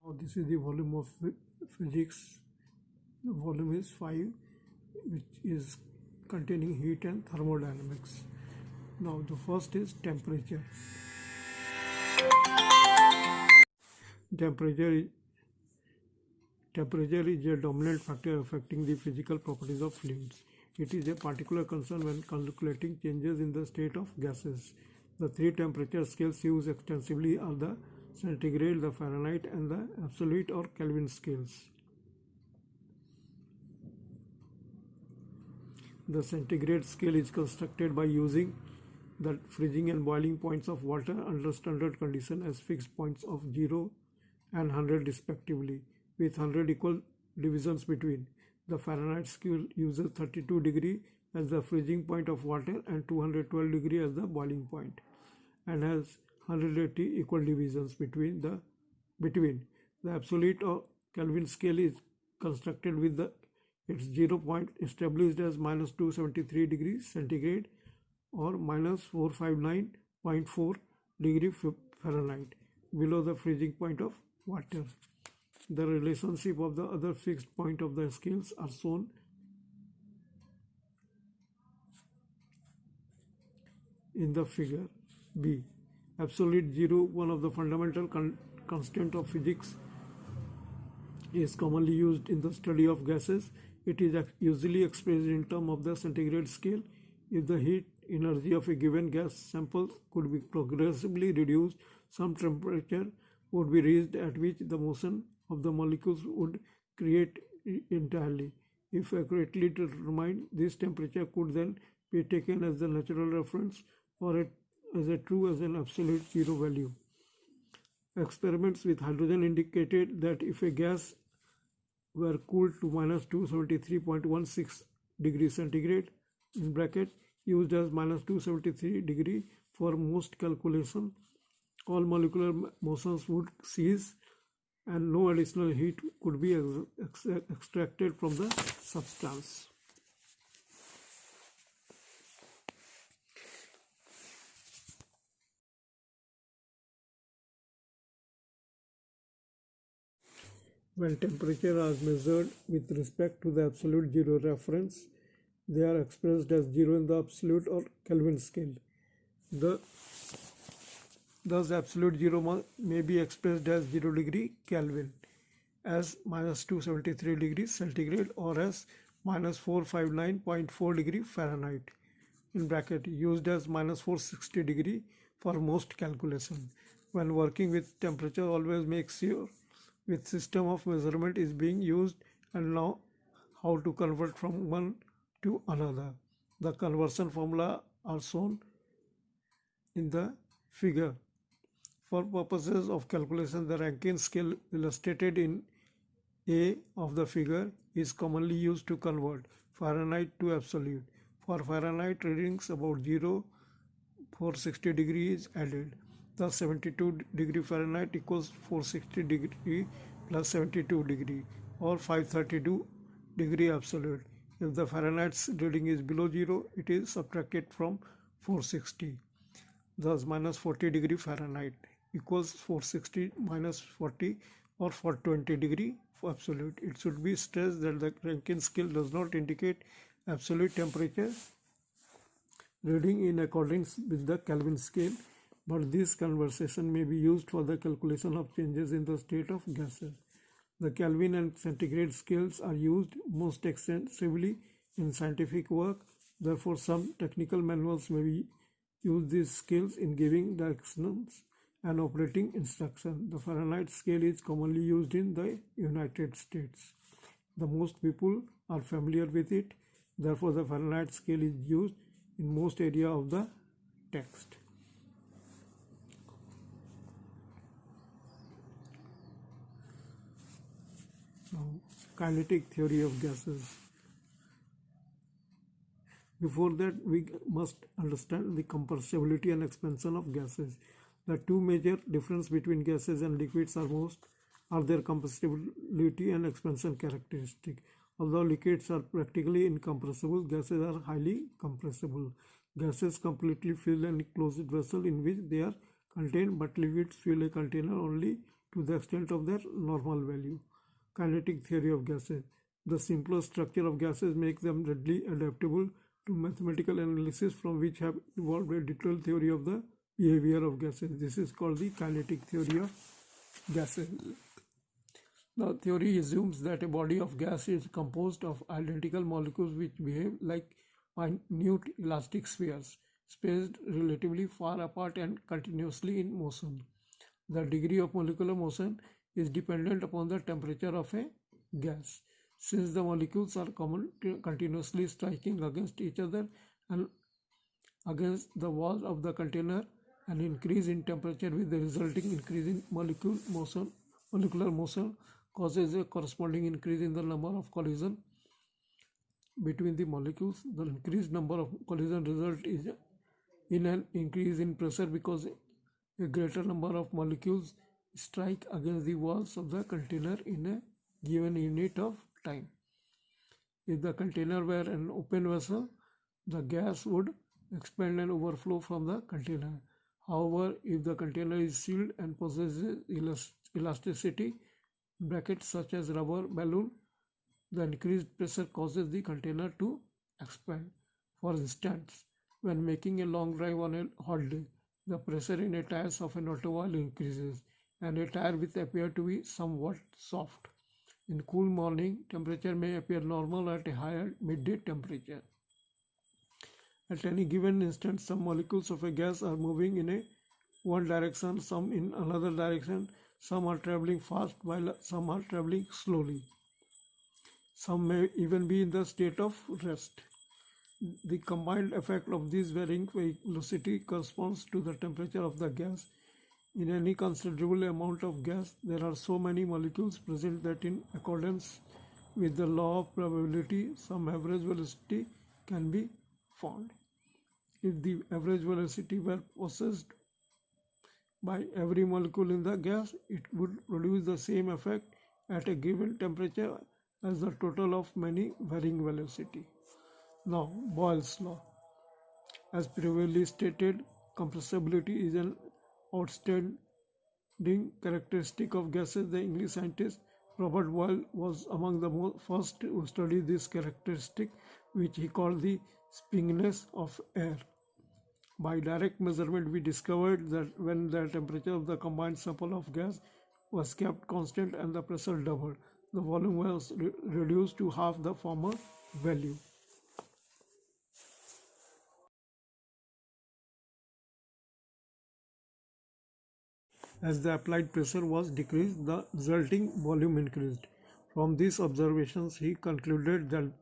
Now this is the volume of physics. The volume is 5, which is containing heat and thermodynamics. Now the first is temperature. Temperature is a dominant factor affecting the physical properties of fluids. It is a particular concern when calculating changes in the state of gases. The three temperature scales used extensively are the centigrade, the Fahrenheit, and the absolute or Kelvin scales. The centigrade scale is constructed by using the freezing and boiling points of water under standard condition as fixed points of 0 and 100 respectively, with 100 equal divisions between. The Fahrenheit scale uses 32 degree as the freezing point of water and 212 degree as the boiling point, and has 180 equal divisions between. The absolute or Kelvin scale is constructed with its 0 point established as minus 273 degrees centigrade or minus 459.4 degree Fahrenheit below the freezing point of water. The relationship of the other fixed point of the scales are shown in the figure B. Absolute zero, one of the fundamental constants of physics, is commonly used in the study of gases. It is usually expressed in terms of the centigrade scale. If the heat energy of a given gas sample could be progressively reduced, some temperature would be reached at which the motion of the molecules would create entirely. If accurately determined, this temperature could then be taken as the natural reference or as a true as an absolute zero value. Experiments with hydrogen indicated that if a gas were cooled to minus 273.16 degrees centigrade in bracket used as minus 273 degree for most calculation, all molecular motions would cease and no additional heat could be extracted from the substance. When temperature is measured with respect to the absolute zero reference, they are expressed as zero in the absolute or Kelvin scale. Thus, absolute zero may be expressed as 0 degree Kelvin, as minus 273 degrees centigrade, or as minus 459.4 degree Fahrenheit in bracket used as minus 460 degree for most calculation. When working with temperature, always make sure which system of measurement is being used and now how to convert from one to another. The conversion formula are shown in the figure. For purposes of calculation, the Rankine scale illustrated in A of the figure is commonly used to convert Fahrenheit to absolute. For Fahrenheit readings about 0, 460 degrees is added. Thus 72 degree Fahrenheit equals 460 degree plus 72 degree or 532 degree absolute. If the Fahrenheit's reading is below 0, it is subtracted from 460. Thus minus 40 degree Fahrenheit equals 460 minus 40 or 420 degree for absolute. It should be stressed that the Rankine scale does not indicate absolute temperature reading in accordance with the Kelvin scale, but this conversation may be used for the calculation of changes in the state of gases. The Kelvin and centigrade scales are used most extensively in scientific work. Therefore, some technical manuals may use these scales in giving directions and operating instruction. The Fahrenheit scale is commonly used in the United States. The most people are familiar with it. Therefore, the Fahrenheit scale is used in most area of the text. Now, kinetic theory of gases. Before that, we must understand the compressibility and expansion of gases. The two major differences between gases and liquids are their compressibility and expansion characteristic. Although liquids are practically incompressible, gases are highly compressible. Gases completely fill an enclosed vessel in which they are contained, but liquids fill a container only to the extent of their normal value. Kinetic theory of gases. The simpler structure of gases makes them readily adaptable to mathematical analysis, from which have evolved a detailed theory of the behavior of gases. This is called the kinetic theory of gases. The theory assumes that a body of gas is composed of identical molecules which behave like minute elastic spheres, spaced relatively far apart and continuously in motion. The degree of molecular motion is dependent upon the temperature of a gas. Since the molecules are continuously striking against each other and against the wall of the container, an increase in temperature with the resulting increase in molecular motion causes a corresponding increase in the number of collisions between the molecules. The increased number of collisions result is in an increase in pressure because a greater number of molecules strike against the walls of the container in a given unit of time. If the container were an open vessel, the gas would expand and overflow from the container. However, if the container is sealed and possesses elasticity, brackets such as rubber balloon, the increased pressure causes the container to expand. For instance, when making a long drive on a hot day, the pressure in a tires of an automobile increases and a tire will appear to be somewhat soft. In cool morning, temperature may appear normal at a higher midday temperature. At any given instant, some molecules of a gas are moving in one direction, some in another direction, some are traveling fast while some are traveling slowly. Some may even be in the state of rest. The combined effect of this varying velocity corresponds to the temperature of the gas. In any considerable amount of gas, there are so many molecules present that in accordance with the law of probability, some average velocity can be found. If the average velocity were possessed by every molecule in the gas, it would produce the same effect at a given temperature as the total of many varying velocity. Now, Boyle's law. As previously stated, compressibility is an outstanding characteristic of gases. The English scientist Robert Boyle was among the first to study this characteristic, which he called the springiness of air. By direct measurement, we discovered that when the temperature of the combined sample of gas was kept constant and the pressure doubled, the volume was reduced to half the former value. As the applied pressure was decreased, the resulting volume increased. From these observations, he concluded that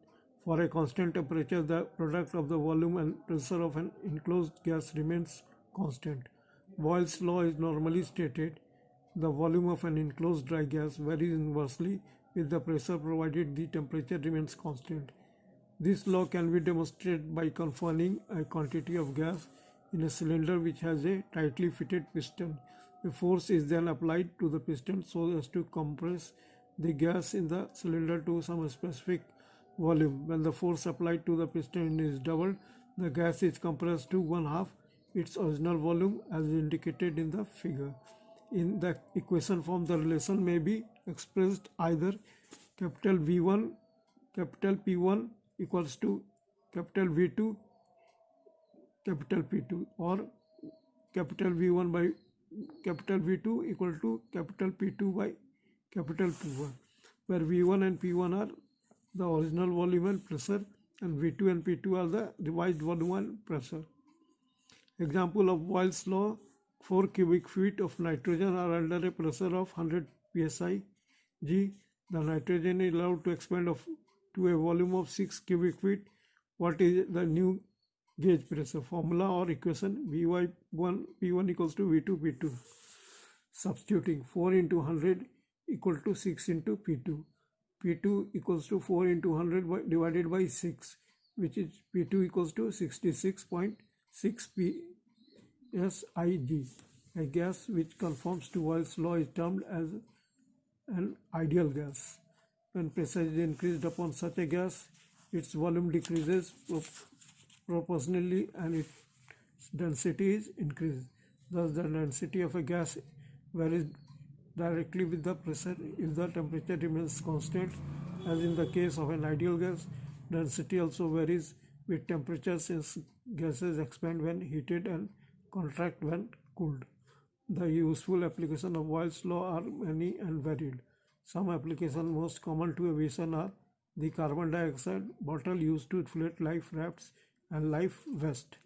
for a constant temperature, the product of the volume and pressure of an enclosed gas remains constant. Boyle's law is normally stated: the volume of an enclosed dry gas varies inversely with the pressure provided the temperature remains constant. This law can be demonstrated by confining a quantity of gas in a cylinder which has a tightly fitted piston. A force is then applied to the piston so as to compress the gas in the cylinder to some specific volume. When the force applied to the piston is doubled, the gas is compressed to one half its original volume as indicated in the figure. In the equation form, the relation may be expressed either capital V1, capital P1 equals to capital V2, capital P2, or capital V1 by capital V2 equal to capital P2 by capital P1, where V1 and P1 are the original volume and pressure, and V2 and P2 are the revised volume and pressure. Example of Boyle's law: 4 cubic feet of nitrogen are under a pressure of 100 psi G. The nitrogen is allowed to expand to a volume of 6 cubic feet. What is the new gauge pressure? Formula or equation: Vy1 P1 equals to V2 P2. Substituting: 4 into 100 equal to 6 into P2. P2 equals to 4 into 100 divided by 6, which is P2 equals to 66.6 psig. A gas which conforms to Boyle's law is termed as an ideal gas. When pressure is increased upon such a gas, its volume decreases proportionally and its density is increased. Thus, the density of a gas varies directly with the pressure if the temperature remains constant, as in the case of an ideal gas. Density also varies with temperature since gases expand when heated and contract when cooled. The useful applications of Boyle's law are many and varied. Some applications most common to aviation are the carbon dioxide bottle used to inflate life rafts and life vest.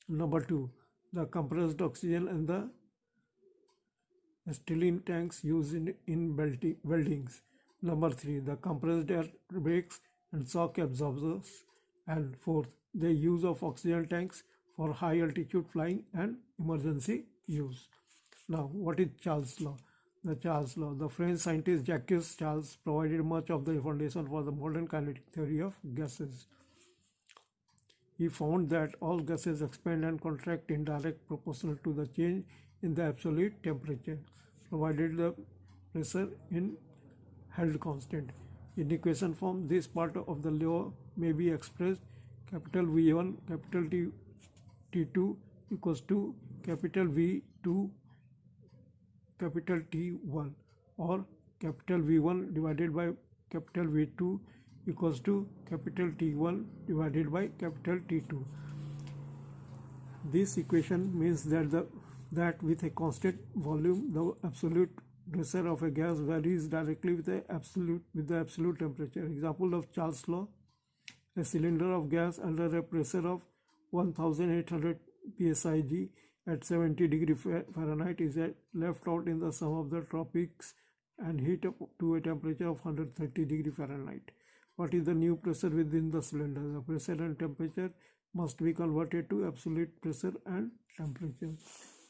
Number 2. The compressed oxygen and the acetylene tanks used in weldings. Number 3. The compressed air brakes and shock absorbers. And 4th, the use of oxygen tanks for high altitude flying and emergency use. Now, what is Charles' law? The Charles' law. The French scientist Jacques Charles provided much of the foundation for the modern kinetic theory of gases. He found that all gases expand and contract in direct proportion to the change in the absolute temperature, provided the pressure in held constant. In equation form, this part of the law may be expressed capital V1 capital T2 equals to capital V2 capital T1, or capital V1 divided by capital V2 equals to capital T1 divided by capital T2. This equation means that with a constant volume, the absolute pressure of a gas varies directly with the absolute temperature. Example of Charles' law: a cylinder of gas under a pressure of 1800 psig at 70 degree Fahrenheit is left out in the sum of the tropics and heat up to a temperature of 130 degree Fahrenheit. What is the new pressure within the cylinder? The pressure and temperature must be converted to absolute pressure and temperature.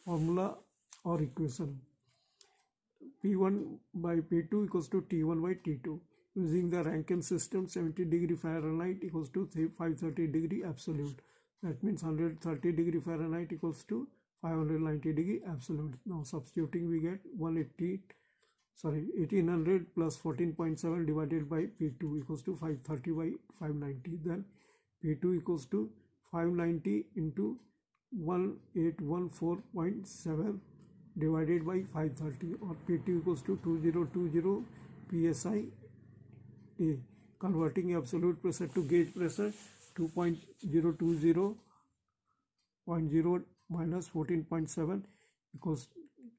Formula or equation: P1 by P2 equals to T1 by T2. Using the Rankine system, 70 degree Fahrenheit equals to 530 degree absolute. That means 130 degree Fahrenheit equals to 590 degree absolute. Now substituting, we get 1800 plus 14.7 divided by P2 equals to 530 by 590. Then P2 equals to 590 into 1814.7 divided by 530, or P2 equals to 2020 psi A. Converting absolute pressure to gauge pressure, 2.020.0 minus 14.7 equals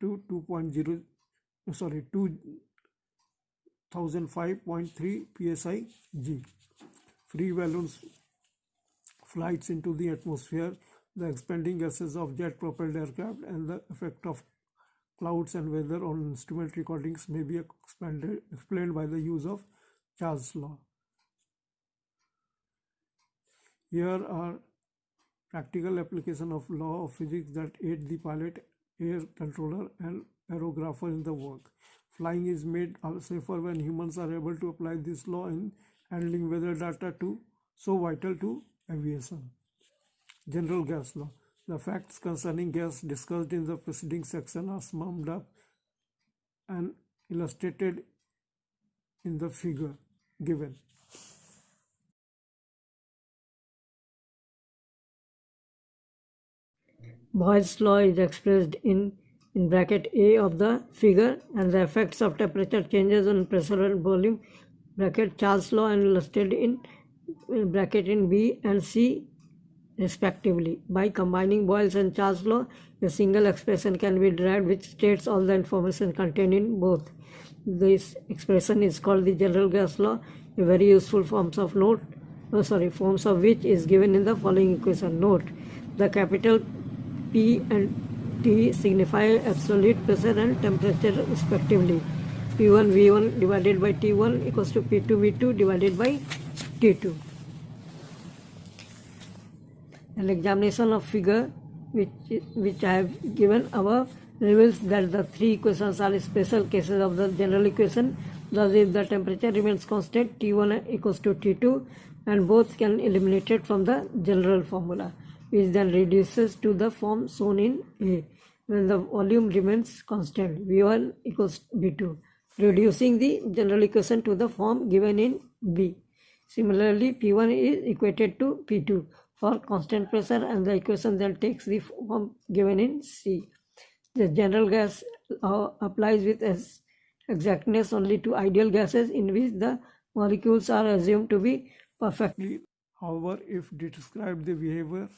to 2005.3 psi G. Free balloons flights into the atmosphere, the expanding gases of jet-propelled aircraft, and the effect of clouds and weather on instrument recordings may be explained by the use of Charles' law. Here are practical application of law of physics that aid the pilot, air controller, and aerographer in the work. Flying is made safer when humans are able to apply this law in handling weather data so vital to aviation. General gas law. The facts concerning gas discussed in the preceding section are summed up and illustrated in the figure given. Boyle's law is expressed in bracket A of the figure, and the effects of temperature changes on pressure and volume bracket Charles' law and illustrated in bracket in B and C respectively. By combining Boyle's and Charles' law, a single expression can be derived which states all the information contained in both. This expression is called the general gas law, a very useful forms of which is given in the following equation. Note: the capital P and T signify absolute pressure and temperature respectively. P1 V1 divided by T1 equals to P2 V2 divided by T2. An examination of figure which I have given above reveals that the three equations are special cases of the general equation. Thus, if the temperature remains constant, T1 equals to T2, and both can be eliminated from the general formula, which then reduces to the form shown in A, when the volume remains constant, V1 equals V2, reducing the general equation to the form given in B. Similarly, P1 is equated to P2 for constant pressure, and the equation then takes the form given in C. The general gas law applies with exactness only to ideal gases in which the molecules are assumed to be perfectly. However, if describe the behavior,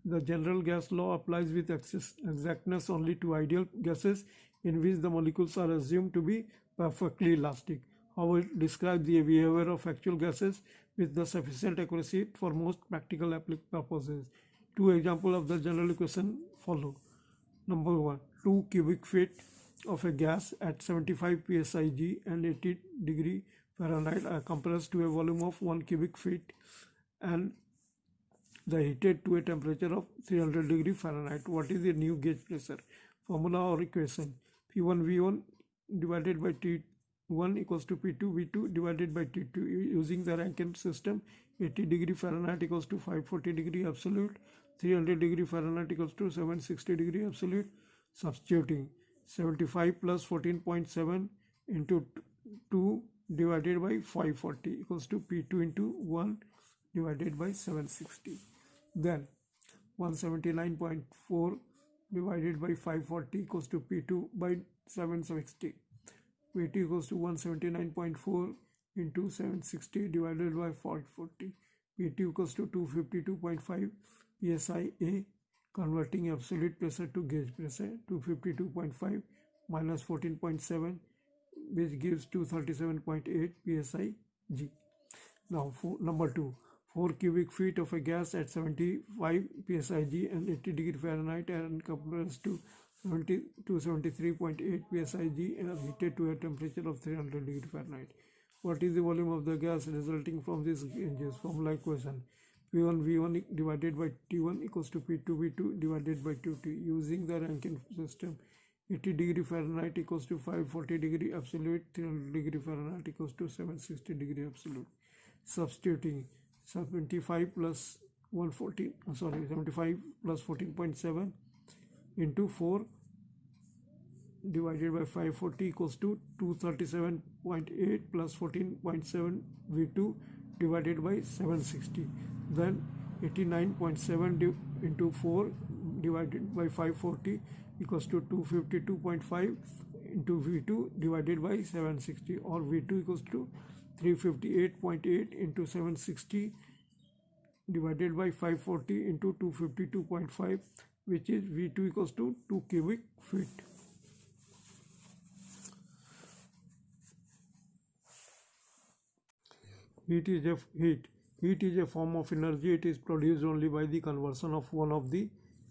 the general gas law applies with exactness only to ideal gases in which the molecules are assumed to be perfectly elastic. However, it describes the behavior of actual gases with the sufficient accuracy for most practical purposes. Two examples of the general equation follow. Number 1. 2 cubic feet of a gas at 75 psig and 80 degree Fahrenheit are compressed to a volume of 1 cubic feet and the heated to a temperature of 300 degree Fahrenheit. What is the new gauge pressure? Formula or equation: P1 V1 divided by T1 equals to P2 V2 divided by T2. Using the Rankine system, 80 degree Fahrenheit equals to 540 degree absolute, 300 degree Fahrenheit equals to 760 degree absolute. Substituting 75 plus 14.7 into 2 divided by 540 equals to P2 into 1 divided by 760. Then 179.4 divided by 540 equals to P2 by 760. P2 equals to 179.4 into 760 divided by 540. P2 equals to 252.5 psi. Converting absolute pressure to gauge pressure, 252.5 minus 14.7, which gives 237.8 psi g. Now number 2. 4 cubic feet of a gas at 75 psig and 80 degree Fahrenheit and compressed to 73.8 psig and heated to a temperature of 300 degree Fahrenheit. What is the volume of the gas resulting from this gauges? Formula equation: P1 V1 divided by T1 equals to P2 V2 divided by T2. Using the Rankine system, 80 degree Fahrenheit equals to 540 degree absolute, 300 degree Fahrenheit equals to 760 degree absolute. Substituting 75 plus 75 plus 14.7 into 4 divided by 540 equals to 237.8 plus 14.7 V2 divided by 760. Then 89.7 into 4 divided by 540 equals to 252.5 into V2 divided by 760, or V2 equals to 358.8 into 760 divided by 540 into 252.5, which is V2 equals to 2 cubic feet. Heat is a form of energy. It is produced only by the conversion of one of the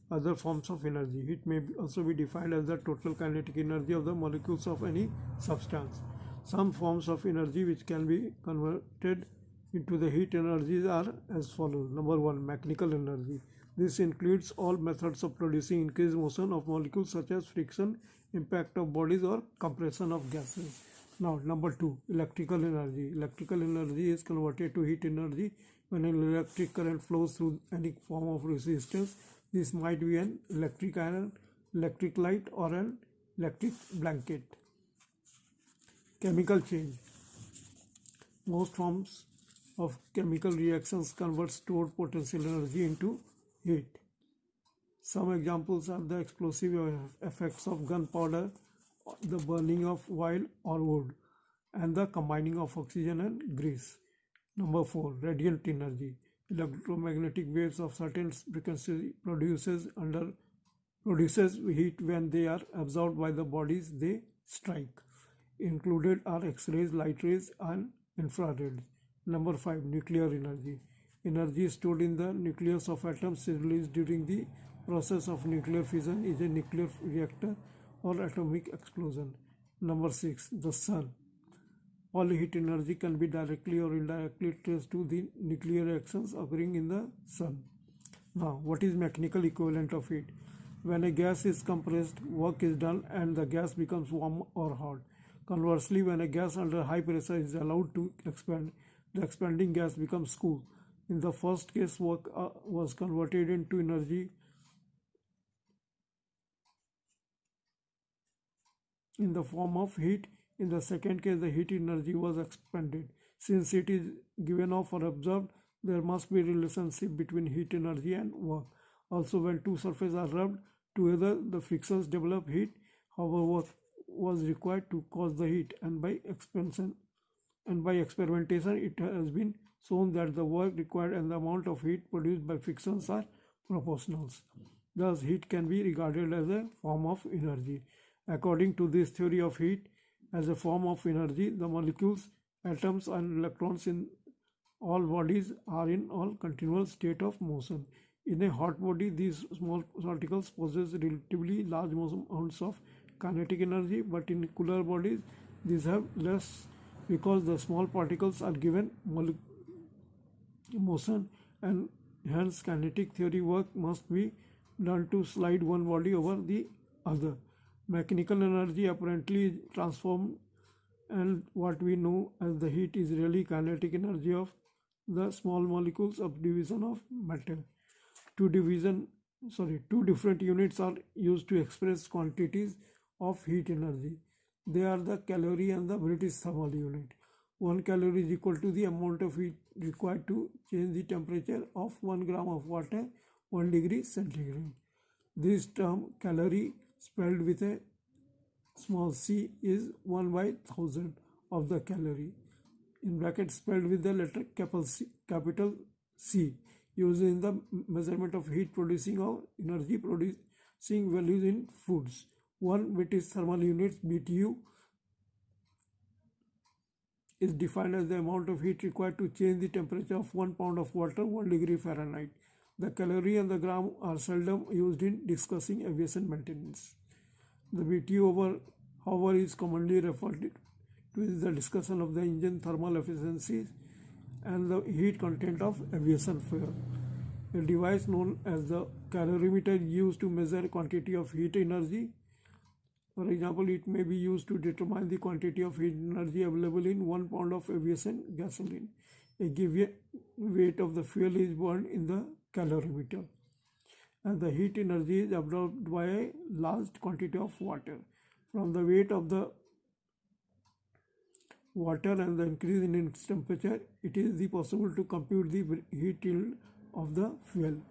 other forms of energy. Heat may also be defined as the total kinetic energy of the molecules of any substance. Some forms of energy which can be converted into the heat energies are as follows. Number 1. Mechanical energy. This includes all methods of producing increased motion of molecules such as friction, impact of bodies, or compression of gases. Now, number 2. Electrical energy. Electrical energy is converted to heat energy when an electric current flows through any form of resistance. This might be an electric iron, electric light, or an electric blanket. Chemical change. Most forms of chemical reactions convert stored potential energy into heat. Some examples are the explosive effects of gunpowder, the burning of oil or wood, and the combining of oxygen and grease. Number 4. Radiant energy. Electromagnetic waves of certain frequency produces heat when they are absorbed by the bodies they strike. Included are X-rays, light rays, and infrared. Number 5. Nuclear energy. Energy stored in the nucleus of atoms is released during the process of nuclear fission is a nuclear reactor or atomic explosion. Number 6. The sun. All heat energy can be directly or indirectly traced to the nuclear reactions occurring in the sun. Now, what is mechanical equivalent of heat? When a gas is compressed, work is done and the gas becomes warm or hot. Conversely, when a gas under high pressure is allowed to expand, the expanding gas becomes cool. In the first case, work was converted into energy in the form of heat. In the second case, the heat energy was expanded. Since it is given off or absorbed, there must be a relationship between heat energy and work. Also, when two surfaces are rubbed together, the frictions develop heat. However, what was required to cause the heat, and by experimentation, it has been shown that the work required and the amount of heat produced by frictions are proportional. Thus, heat can be regarded as a form of energy. According to this theory of heat as a form of energy, the molecules, atoms, and electrons in all bodies are in all continual state of motion. In a hot body, these small particles possess relatively large amounts of kinetic energy, but in cooler bodies, these have less because the small particles are given motion, and hence kinetic theory work must be done to slide one body over the other. Mechanical energy apparently transformed, and what we know as the heat is really kinetic energy of the small molecules of division of matter. Two different units are used to express quantities of heat energy. They are the calorie and the British thermal unit. 1 calorie is equal to the amount of heat required to change the temperature of 1 gram of water 1 degree centigrade. This term calorie spelled with a small c is 1 by 1000 of the calorie, in brackets spelled with the letter capital C, used in the measurement of heat producing or energy producing values in foods. 1 British thermal units BTU is defined as the amount of heat required to change the temperature of 1 pound of water 1 degree Fahrenheit. The calorie and the gram are seldom used in discussing aviation maintenance. The BTU however is commonly referred to is the discussion of the engine thermal efficiency and the heat content of aviation fuel. A device known as the calorimeter is used to measure quantity of heat energy. For example, it may be used to determine the quantity of heat energy available in 1 pound of aviation gasoline. A given weight of the fuel is burned in the calorimeter, and the heat energy is absorbed by a large quantity of water. From the weight of the water and the increase in its temperature, it is possible to compute the heat yield of the fuel.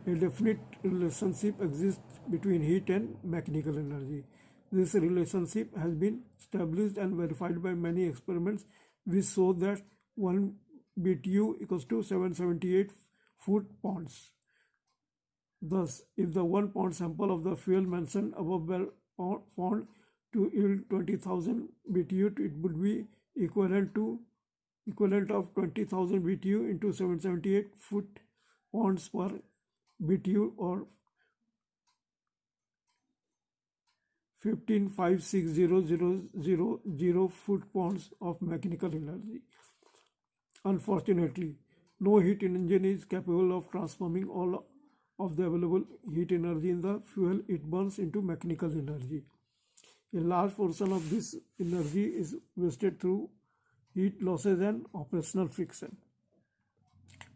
A definite relationship exists between heat and mechanical energy. This relationship has been established and verified by many experiments which show that 1 BTU equals to 778 foot-pounds. Thus, if the 1 pound sample of the fuel mentioned above were found to yield 20,000 BTU, it would be equivalent of 20,000 BTU into 778 foot-pounds per BTU, or 15,560,000 foot-pounds of mechanical energy. Unfortunately, no heat engine is capable of transforming all of the available heat energy in the fuel it burns into mechanical energy. A large portion of this energy is wasted through heat losses and operational friction.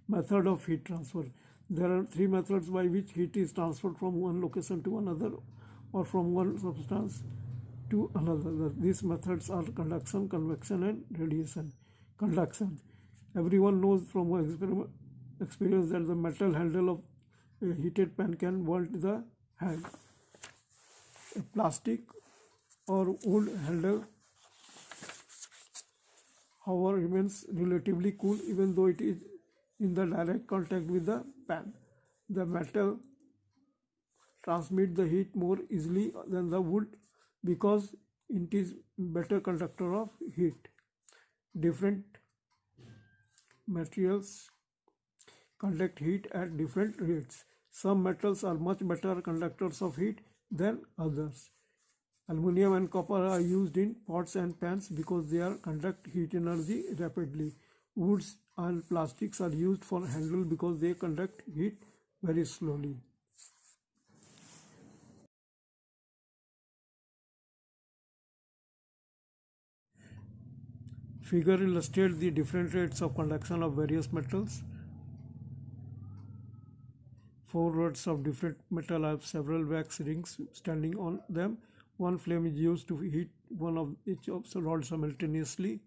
Method of heat transfer. There are 3 methods by which heat is transferred from one location to another or from one substance to another. These methods are conduction, convection, and radiation. Conduction. Everyone knows from experience that the metal handle of a heated pan can burn the hand. A plastic or wood handle, however, remains relatively cool even though it is in the direct contact with the pan. The metal transmits the heat more easily than the wood because it is better conductor of heat. Different materials conduct heat at different rates. Some metals are much better conductors of heat than others. Aluminum and copper are used in pots and pans because they conduct heat energy rapidly. Woods and plastics are used for handle because they conduct heat very slowly. Figure illustrates the different rates of conduction of various metals. 4 rods of different metal have several wax rings standing on them. One flame is used to heat one of each of the rods simultaneously.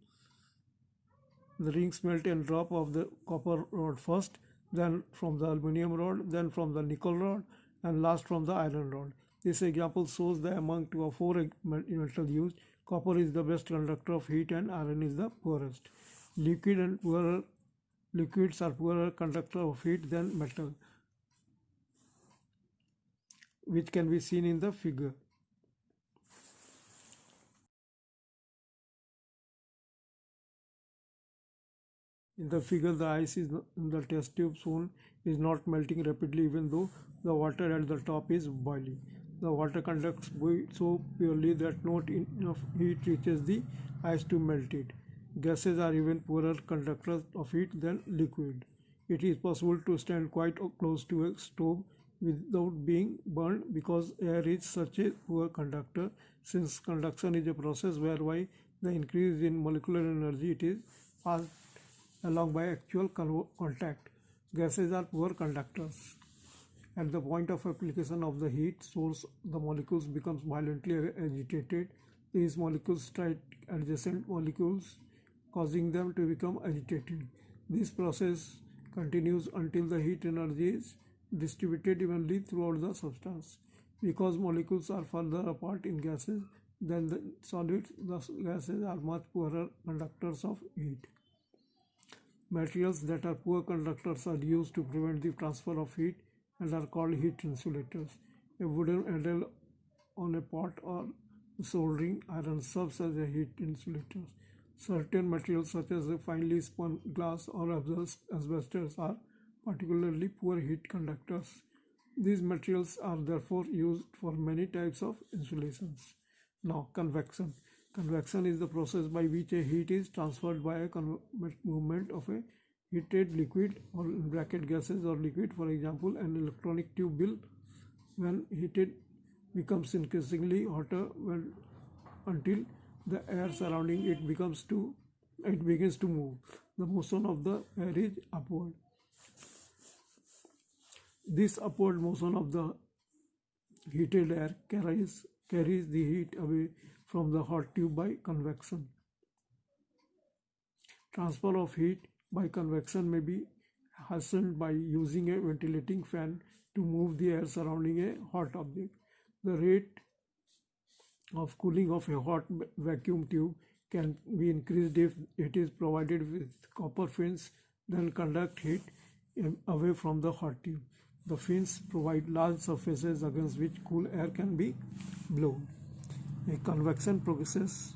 The rings melt and drop off the copper rod first, then from the aluminum rod, then from the nickel rod, and last from the iron rod. This example shows that among two or four metals used, copper is the best conductor of heat and iron is the poorest. Liquids are poorer conductor of heat than metal, which can be seen in the figure. In the figure, the ice in the test tube shown is not melting rapidly even though the water at the top is boiling. The water conducts so purely that not enough heat reaches the ice to melt it. Gases are even poorer conductors of heat than liquid. It is possible to stand quite close to a stove without being burned because air is such a poor conductor. Since conduction is a process whereby the increase in molecular energy it is passed along by actual contact. Gases are poor conductors. At the point of application of the heat source, the molecules becomes violently agitated. These molecules strike adjacent molecules, causing them to become agitated. This process continues until the heat energy is distributed evenly throughout the substance. Because molecules are further apart in gases than the solids, the gases are much poorer conductors of heat. Materials that are poor conductors are used to prevent the transfer of heat and are called heat insulators. A wooden handle on a pot or soldering iron serves as a heat insulator. Certain materials such as finely spun glass or asbestos are particularly poor heat conductors. These materials are therefore used for many types of insulations. Now, convection. Convection is the process by which a heat is transferred by a movement of a heated liquid or in bracket gases or liquid. For example, an electronic tube will, when heated, becomes increasingly hotter until the air surrounding it begins to move. The motion of the air is upward. This upward motion of the heated air carries the heat away from the hot tube by convection. Transfer of heat by convection may be hastened by using a ventilating fan to move the air surrounding a hot object. The rate of cooling of a hot vacuum tube can be increased if it is provided with copper fins that conduct heat away from the hot tube. The fins provide large surfaces against which cool air can be blown. A convection process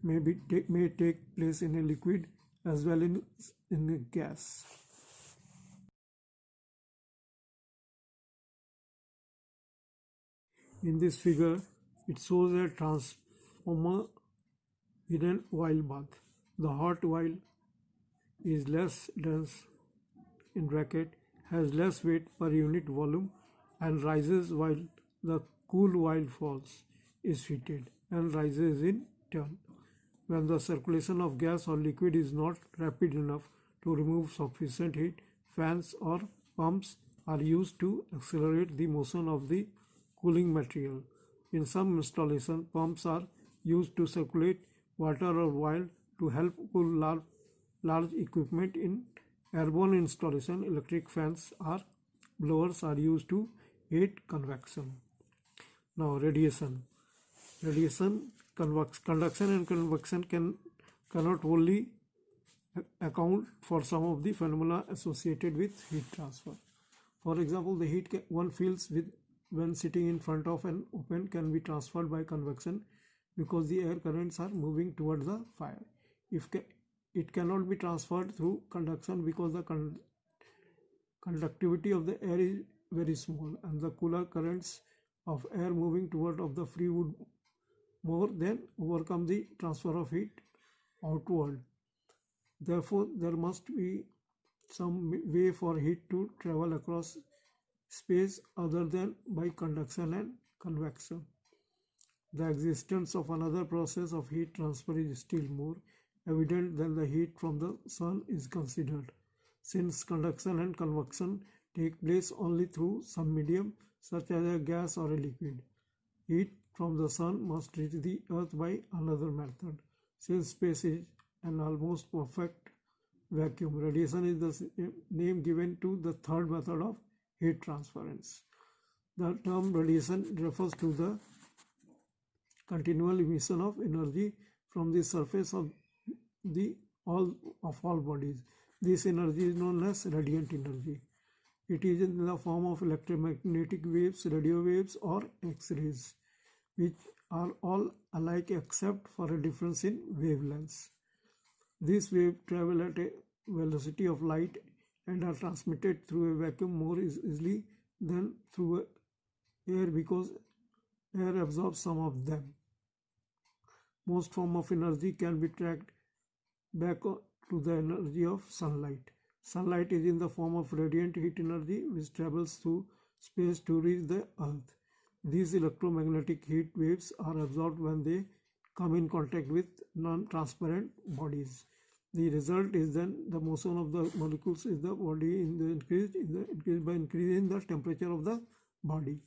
may take place in a liquid as well in a gas. In this figure, it shows a transformer in an oil bath. The hot oil is less dense in bracket, has less weight per unit volume and rises while the cool oil falls, is heated and rises in turn. When the circulation of gas or liquid is not rapid enough to remove sufficient heat, fans or pumps are used to accelerate the motion of the cooling material. In some installations, pumps are used to circulate water or oil to help cool large equipment. In airborne installation, electric fans or blowers are used to aid convection. Now, radiation. Conduction and convection cannot only account for some of the phenomena associated with heat transfer. For example, the heat one feels when sitting in front of an oven can be transferred by convection because the air currents are moving towards the fire. It cannot be transferred through conduction because the conductivity of the air is very small and the cooler currents of air moving toward of the free would more than overcome the transfer of heat outward. Therefore, there must be some way for heat to travel across space other than by conduction and convection. The existence of another process of heat transfer is still more evident than the heat from the sun is considered, since conduction and convection take place only through some medium such as a gas or a liquid. Heat from the sun must reach the earth by another method. Since space is an almost perfect vacuum. Radiation is the name given to the third method of heat transference. The term radiation refers to the continual emission of energy from the surface of all bodies. This energy is known as radiant energy. It is in the form of electromagnetic waves, radio waves, or X-rays, which are all alike except for a difference in wavelengths. These waves travel at a velocity of light and are transmitted through a vacuum more easily than through air because air absorbs some of them. Most form of energy can be tracked back to the energy of sunlight. Sunlight is in the form of radiant heat energy which travels through space to reach the earth. These electromagnetic heat waves are absorbed when they come in contact with non-transparent bodies. The result is then the motion of the molecules in the body increased by increasing the temperature of the body.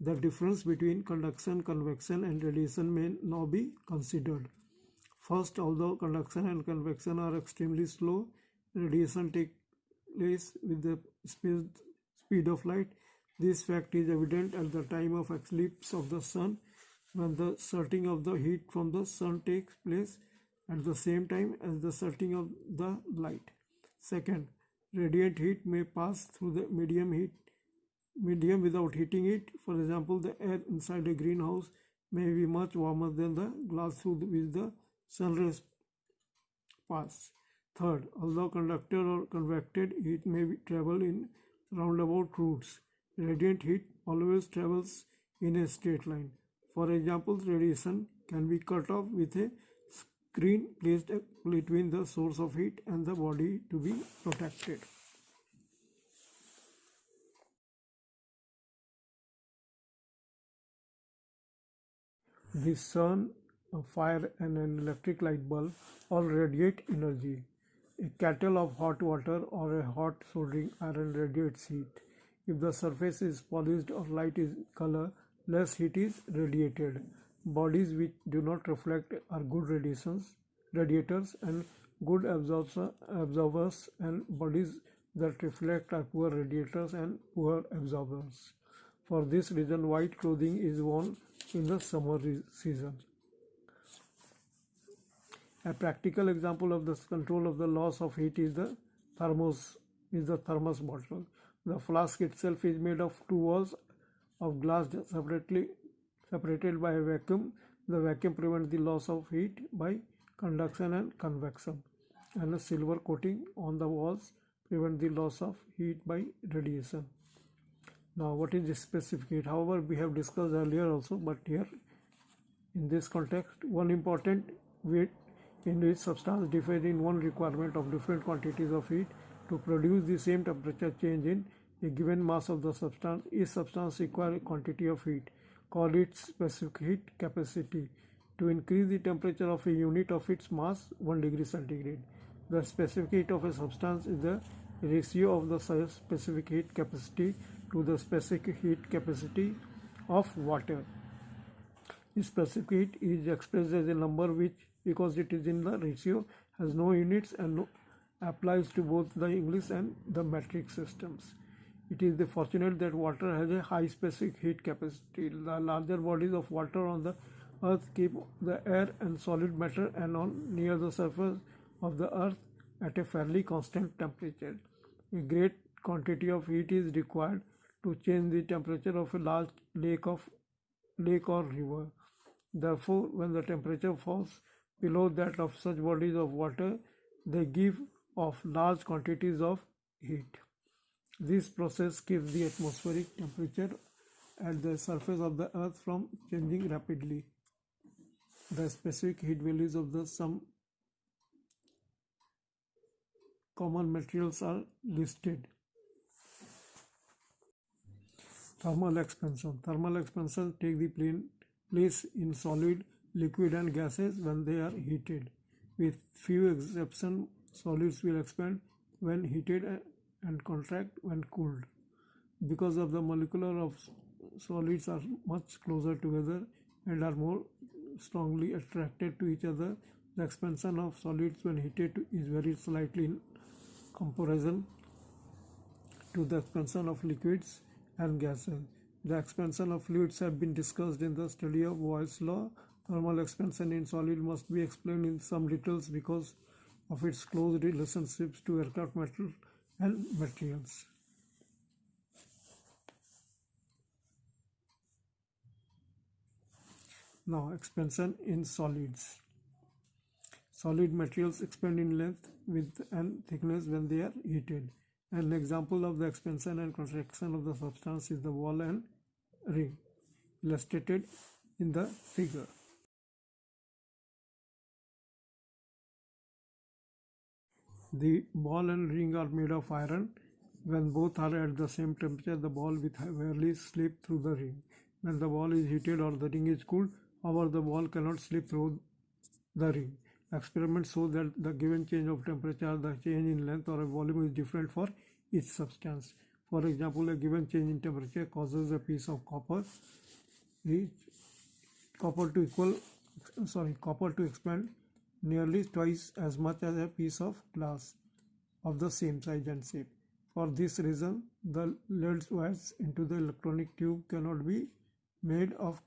The difference between conduction, convection, and radiation may now be considered. First, although conduction and convection are extremely slow, radiation takes place with the speed of light. This fact is evident at the time of eclipse of the sun, when the surging of the heat from the sun takes place at the same time as the surging of the light. Second, radiant heat may pass through the medium without heating it. For example, the air inside a greenhouse may be much warmer than the glass through which the sun rays pass. Third, although conducted or convected heat may travel in roundabout routes, radiant heat always travels in a straight line. For example, radiation can be cut off with a screen placed between the source of heat and the body to be protected. The sun, a fire, and an electric light bulb all radiate energy. A kettle of hot water or a hot soldering iron radiates heat. If the surface is polished or light is color, less heat is radiated. Bodies which do not reflect are good radiators and good absorbers, and bodies that reflect are poor radiators and poor absorbers. For this reason, white clothing is worn in the summer season. A practical example of the control of the loss of heat is the thermos bottle. The flask itself is made of two walls of glass separated by a vacuum. The vacuum prevents the loss of heat by conduction and convection, and a silver coating on the walls prevents the loss of heat by radiation. Now, what is the specific heat? However, we have discussed earlier also, but here in this context, one important weight in which substance differs in one requirement of different quantities of heat to produce the same temperature change in a given mass of the substance. Each substance requires a quantity of heat called its specific heat capacity to increase the temperature of a unit of its mass 1 degree centigrade. The specific heat of a substance is the ratio of the specific heat capacity to the specific heat capacity of water. The specific heat is expressed as a number which, because it is in the ratio, has no units and applies to both the English and the metric systems. It is fortunate that water has a high specific heat capacity. The larger bodies of water on the earth keep the air and solid matter and on near the surface of the earth at a fairly constant temperature. A great quantity of heat is required to change the temperature of a large lake or river. Therefore, when the temperature falls below that of such bodies of water, they give off large quantities of heat. This process keeps the atmospheric temperature at the surface of the earth from changing rapidly. The specific heat values of some common materials are listed. Thermal expansion. Thermal expansion take the place in solid, liquid and gases when they are heated. With few exceptions, solids will expand when heated and contract when cooled. Because of the molecular of solids are much closer together and are more strongly attracted to each other The expansion of solids when heated is very slightly in comparison to the expansion of liquids and gases. The expansion of fluids have been discussed in the study of Boyle's law. Thermal expansion in solid must be explained in some details because of its close relationships to aircraft metal and materials. Now, expansion in solids. Solid materials expand in length, width and thickness when they are heated. An example of the expansion and contraction of the substance is the ball and ring, illustrated in the figure. The ball and ring are made of iron. When both are at the same temperature, the ball will barely slip through the ring. When the ball is heated or the ring is cooled, however, the ball cannot slip through the ring. Experiments show that the given change of temperature, the change in length or volume is different for each substance. For example, a given change in temperature causes a piece of copper to expand nearly twice as much as a piece of glass of the same size and shape. For this reason, the lead wires into the electronic tube cannot be made of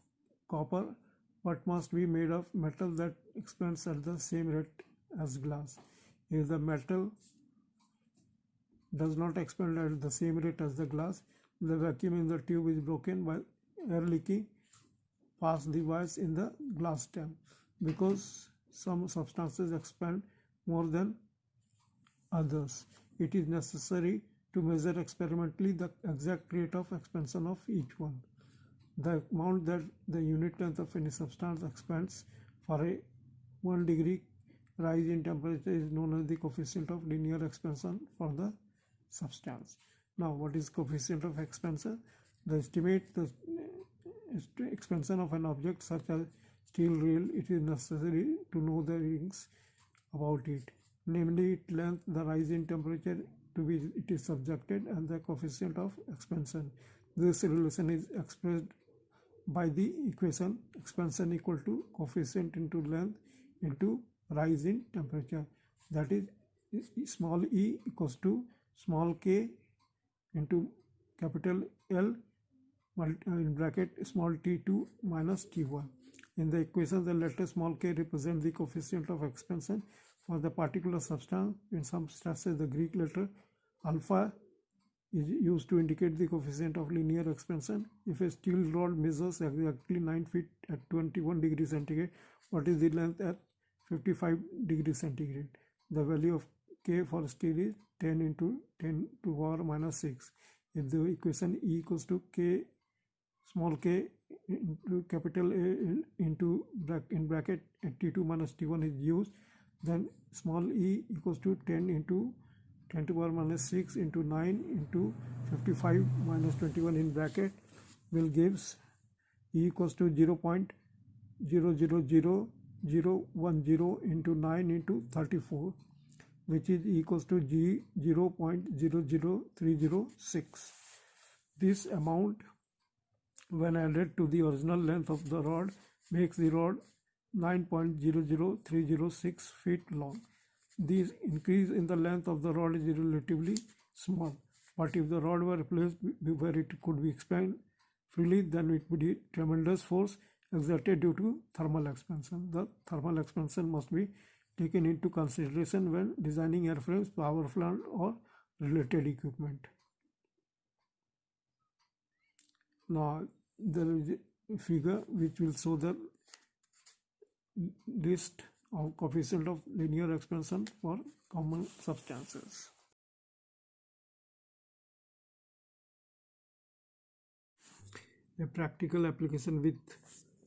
copper but must be made of metal that expands at the same rate as glass. If the metal does not expand at the same rate as the glass, the vacuum in the tube is broken while air leaking past the wires in the glass stem. Because some substances expand more than others, it is necessary to measure experimentally the exact rate of expansion of each one. The amount that the unit length of any substance expands for a 1 degree rise in temperature is known as the coefficient of linear expansion for the substance. Now, what is coefficient of expansion? The estimate the expansion of an object such as steel rail, it is necessary to know the rings about it, namely its length, the rise in temperature to which it is subjected, and the coefficient of expansion. This relation is expressed by the equation expansion equal to coefficient into length into rise in temperature. That is, small e equals to small k into capital L in bracket small t2 minus t1. In the equation, the letter small k represents the coefficient of expansion for the particular substance. In some instances, the Greek letter alpha is used to indicate the coefficient of linear expansion. If a steel rod measures exactly 9 feet at 21 degrees centigrade, what is the length at 55 degrees centigrade? The value of K for steel is 10 into 10 to the power minus 6. If the equation E equals to K, small k into capital A into in bracket T2 minus T1 is used, then small e equals to 10 into 10 to the power minus 6 into 9 into 55 minus 21 in bracket will gives E equals to 0.000010 into 9 into 34, which is equals to G 0.00306. This amount, when added to the original length of the rod, makes the rod 9.00306 feet long. This increase in the length of the rod is relatively small, but if the rod were placed where it could be expanded freely, then it would be tremendous force exerted due to thermal expansion. The thermal expansion must be taken into consideration when designing airframes, power plant or related equipment. Now, there is a figure which will show the list of coefficient of linear expansion for common substances. A practical application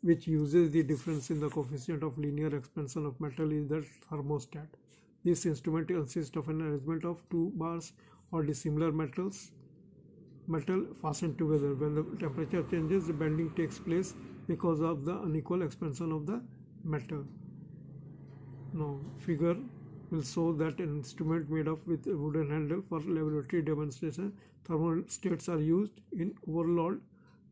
which uses the difference in the coefficient of linear expansion of metal is the thermostat. This instrument consists of an arrangement of two bars or dissimilar metal fastened together. When the temperature changes, the bending takes place because of the unequal expansion of the metal. Now, figure will show that an instrument made of with a wooden handle for laboratory demonstration. Thermostats are used in overload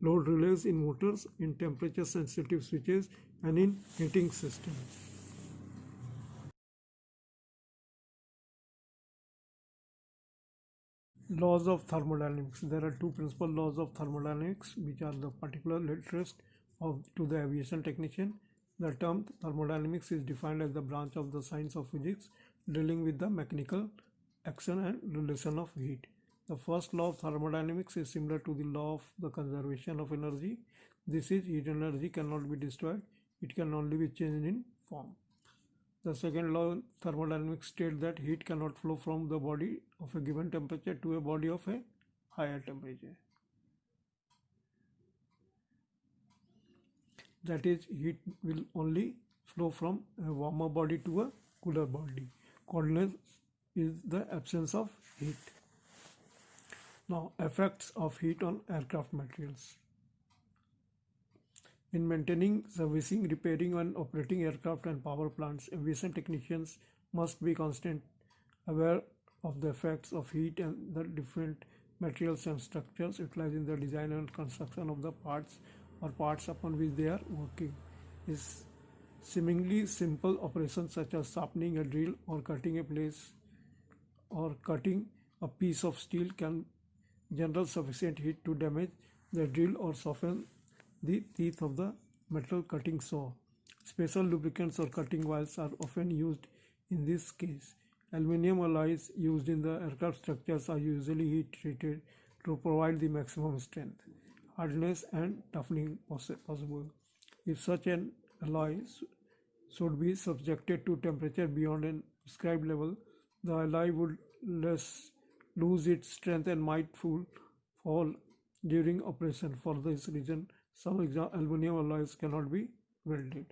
load relays, in motors, in temperature sensitive switches, and in heating systems. Laws of thermodynamics. There are two principal laws of thermodynamics which are the particular interest to the aviation technician. The term thermodynamics is defined as the branch of the science of physics dealing with the mechanical action and relation of heat. The first law of thermodynamics is similar to the law of the conservation of energy. This is, heat energy cannot be destroyed, it can only be changed in form. The second law of thermodynamics states that heat cannot flow from the body of a given temperature to a body of a higher temperature. That is, heat will only flow from a warmer body to a cooler body. Coldness is the absence of heat. Now, effects of heat on aircraft materials. In maintaining, servicing, repairing and operating aircraft and power plants, aviation technicians must be constantly aware of the effects of heat and the different materials and structures utilized in the design and construction of the parts or parts upon which they are working. Is seemingly simple operations such as sharpening a drill or cutting a place or cutting a piece of steel can generate sufficient heat to damage the drill or soften the teeth of the metal cutting saw. Special lubricants or cutting wires are often used in this case. Aluminium alloys used in the aircraft structures are usually heat treated to provide the maximum strength, hardness and toughening possible. If such an alloy should be subjected to temperature beyond a prescribed level, the alloy would lose its strength and might fall during operation. For this reason, some aluminum alloys cannot be welded.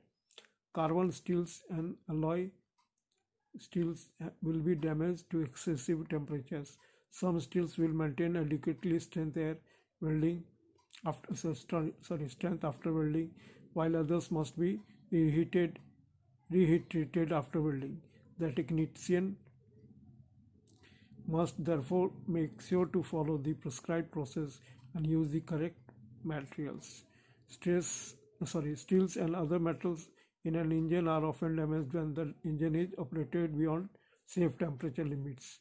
Carbon steels and alloy steels will be damaged to excessive temperatures. Some steels will maintain adequately strength after welding, while others must be reheat treated after welding. The technician must therefore make sure to follow the prescribed process and use the correct materials. Steels and other metals in an engine are often damaged when the engine is operated beyond safe temperature limits.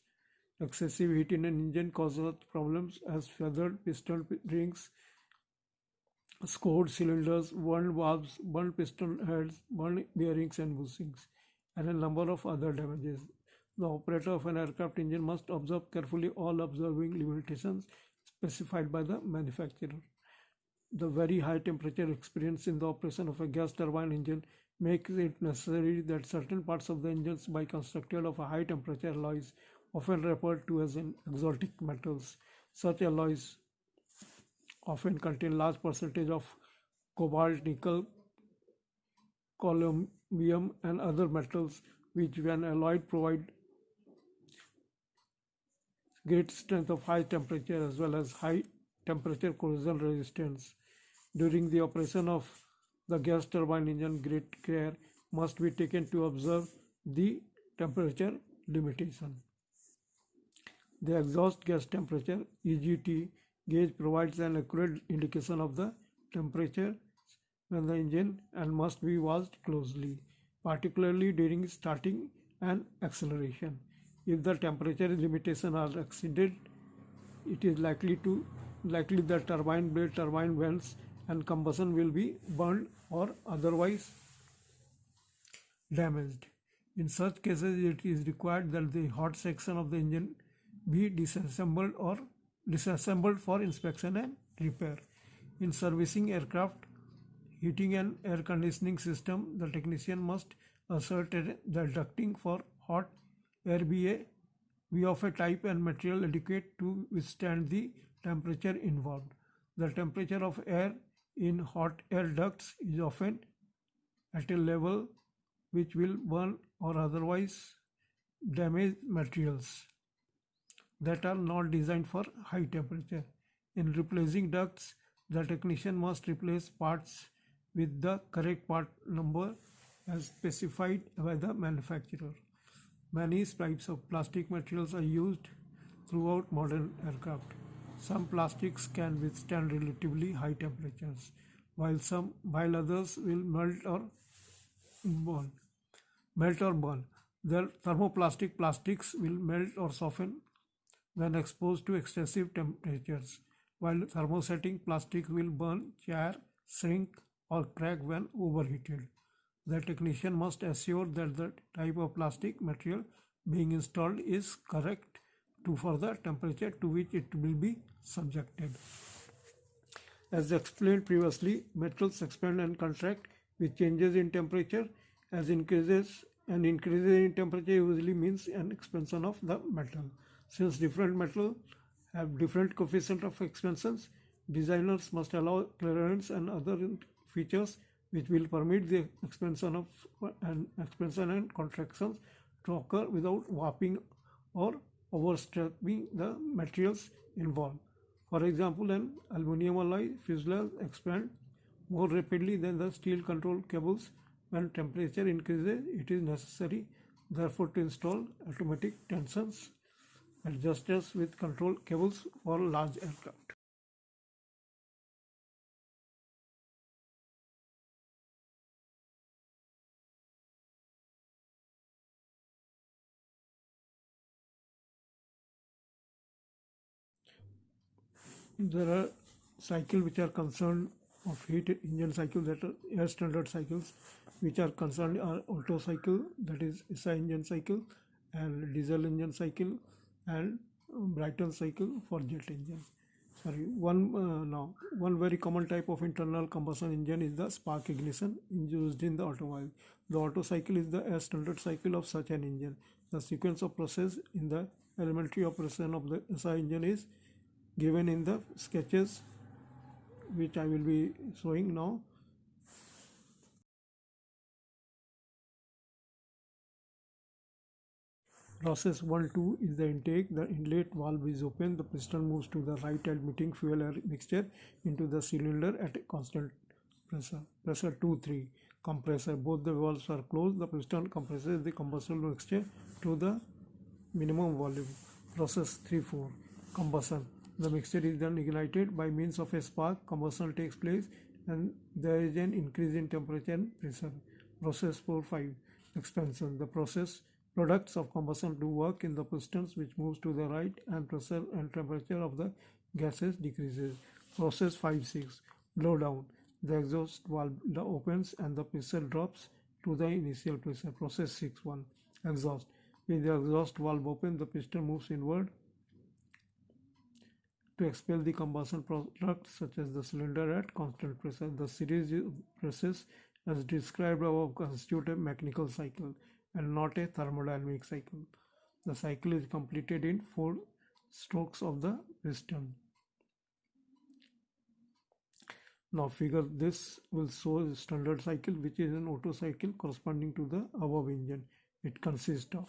Excessive heat in an engine causes problems as feathered piston rings, scored cylinders, burned valves, burned piston heads, burned bearings and bushings, and a number of other damages. The operator of an aircraft engine must observe carefully all observing limitations specified by the manufacturer. The very high temperature experienced in the operation of a gas turbine engine makes it necessary that certain parts of the engines be constructed of a high temperature alloys, often referred to as exotic metals. Such alloys often contain large percentage of cobalt, nickel, chromium and other metals which when alloyed provide great strength of high temperature as well as high temperature corrosion resistance. During the operation of the gas turbine engine, great care must be taken to observe the temperature limitation. The exhaust gas temperature (EGT) gauge provides an accurate indication of the temperature when the engine and must be watched closely, particularly during starting and acceleration. If the temperature limitation are exceeded, it is likely that turbine blade, turbine vents and combustion will be burned or otherwise damaged. In such cases, it is required that the hot section of the engine be disassembled for inspection and repair. In servicing aircraft heating and air conditioning system, the technician must ascertain that ducting for hot air be of a type and material adequate to withstand the temperature involved. The temperature of air in hot air ducts is often at a level which will burn or otherwise damage materials that are not designed for high temperature. In replacing ducts, the technician must replace parts with the correct part number as specified by the manufacturer. Many types of plastic materials are used throughout modern aircraft. Some plastics can withstand relatively high temperatures, while others will melt or burn. The thermoplastic plastics will melt or soften when exposed to excessive temperatures, while thermosetting plastic will burn, char, shrink, or crack when overheated. The technician must assure that the type of plastic material being installed is correct for the temperature to which it will be subjected. As explained previously, metals expand and contract with changes in temperature. As increases in temperature usually means an expansion of the metal. Since different metals have different coefficient of expansions, designers must allow clearance and other features which will permit the expansion and contractions to occur without warping or overstripping the materials involved. For example, an aluminum alloy fuselage expands more rapidly than the steel control cables. When temperature increases, it is necessary, therefore, to install automatic tensions adjusters with control cables for large aircraft. There are cycles which are concerned of heat engine cycle, that are air standard cycles, which are concerned are Otto cycle, that is SI engine cycle, and diesel engine cycle, and Brayton cycle for jet engine. One very common type of internal combustion engine is the spark ignition used in the automobile. The Otto cycle is the air standard cycle of such an engine. The sequence of process in the elementary operation of the SI engine is given in the sketches which I will be showing now. Process 1-2 is the intake. The inlet valve is open. The piston moves to the right, admitting fuel air mixture into the cylinder at a constant pressure. Pressure 2-3, compressor. Both the valves are closed. The piston compresses the combustible mixture to the minimum volume. Process 3-4, combustion. The mixture is then ignited by means of a spark. Combustion takes place and there is an increase in temperature and pressure. Process 4-5, expansion. The products of combustion do work in the pistons, which moves to the right, and pressure and temperature of the gases decreases. Process 5-6, blow down. The exhaust valve opens and the pressure drops to the initial pressure. Process 6-1, exhaust. With the exhaust valve open, the piston moves inward to expel the combustion products such as the cylinder at constant pressure. The series process as described above constitute a mechanical cycle and not a thermodynamic cycle. The cycle is completed in 4 strokes of the piston. Now figure this will show a standard cycle, which is an Otto cycle corresponding to the above engine. It consists of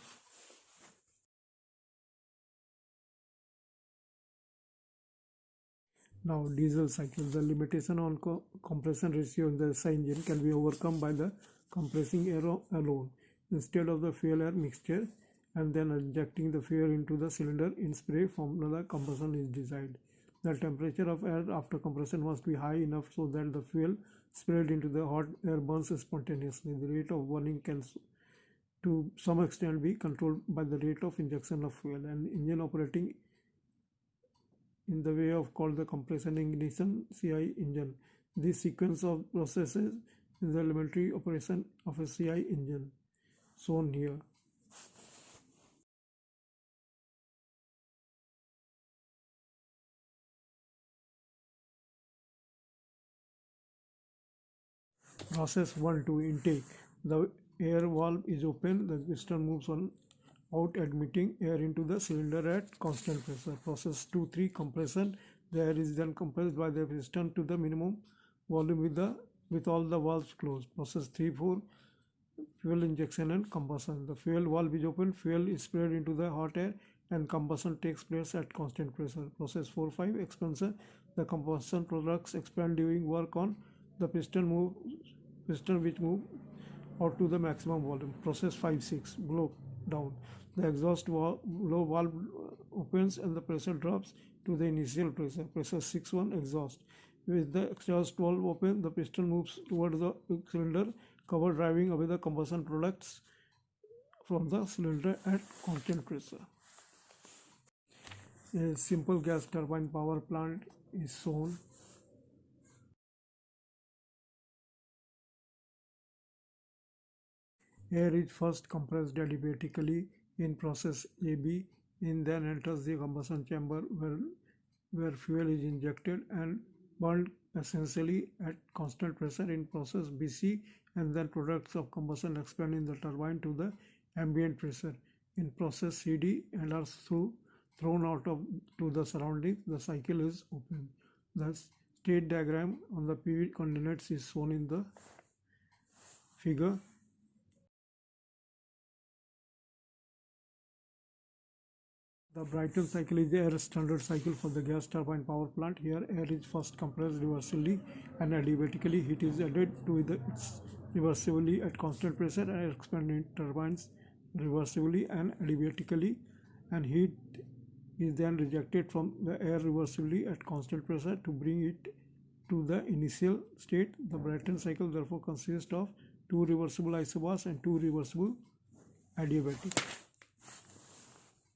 now diesel cycle. The limitation on compression ratio in the SI engine can be overcome by the compressing air alone instead of the fuel air mixture, and then injecting the fuel into the cylinder in spray form. The combustion is desired. The temperature of air after compression must be high enough so that the fuel sprayed into the hot air burns spontaneously. The rate of burning can to some extent be controlled by the rate of injection of fuel. An engine operating in the way of called the compression ignition CI engine. This sequence of processes is the elementary operation of a CI engine, shown here. Process 1-2, intake. The air valve is open. The piston moves on out, admitting air into the cylinder at constant pressure. Process 2-3, compression. The air is then compressed by the piston to the minimum volume with all the valves closed. Process 3-4, fuel injection and combustion. The fuel valve is open. Fuel is sprayed into the hot air and combustion takes place at constant pressure. Process 4-5, expansion. The combustion products expand during work on the piston which move out to the maximum volume. Process 5-6, blow down. The exhaust blow valve opens and the pressure drops to the initial pressure. Pressure 6-1, exhaust. With the exhaust valve open, the piston moves towards the cylinder cover, driving away the combustion products from the cylinder at constant pressure. A simple gas turbine power plant is shown. Air is first compressed adiabatically in process AB, and then enters the combustion chamber where fuel is injected and burned essentially at constant pressure in process BC, and then products of combustion expand in the turbine to the ambient pressure in process CD and are thrown out to the surroundings. The cycle is open. The state diagram on the PV coordinates is shown in the figure. The Brayton cycle is the air standard cycle for the gas turbine power plant. Here, air is first compressed reversibly and adiabatically. Heat is added to its reversibly at constant pressure and expanded in turbines reversibly and adiabatically, and heat is then rejected from the air reversibly at constant pressure to bring it to the initial state. The Brayton cycle therefore consists of 2 reversible isobars and 2 reversible adiabatic.